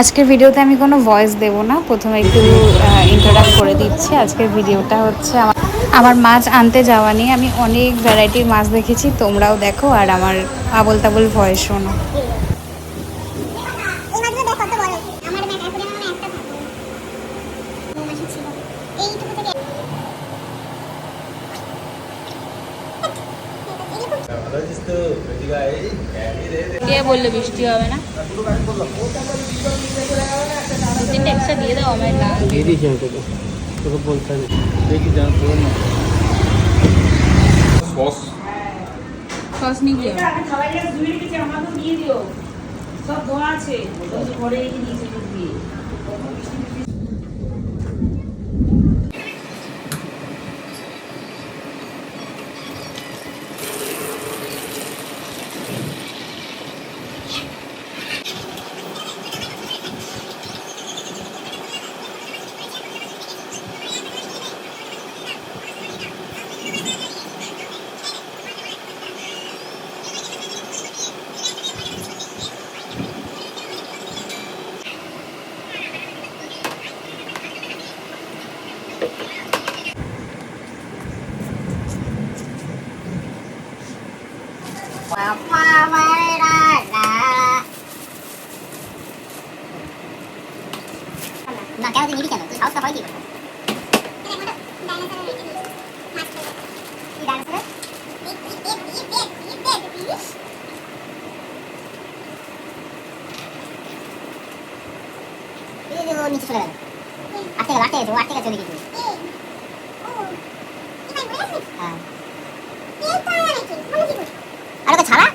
আজকের ভিডিওতে আমি কোনো ভয়েস দেব না, প্রথমে একটু ইন্ট্রোডাক্ট করে দিচ্ছি। আজকের ভিডিওটা হচ্ছে আমার মাছ আনতে যাওয়া নিয়ে। আমি অনেক ভ্যারাইটির মাছ দেখেছি, তোমরাও দেখো আর আমার আবোল তাবোল ভয়েস শোনো। কে বললে বৃষ্টি হবে না? দুদিনটা এক্সট্রা দিয়ে দাও আমার না। দিয়ে দিয়েছি আমি তোকে, তোকে বলতে হবে। দেখি জান তোর না সস সস নিয়ে গিয়ে খাবার জায়গা ধুয়ে রেখেছি, আমাকেও দিয়ে দিও। সব ধোয়া আছে, ঘরে রেখে দিয়েছি দিয়ে। না কেন তুই নিবি কেন? তুই সাহসটা হয় কি করে? নিচে চলে গেল, আটকে গেছে চলে গেছে। হ্যাঁ আর ওকে ছাড়া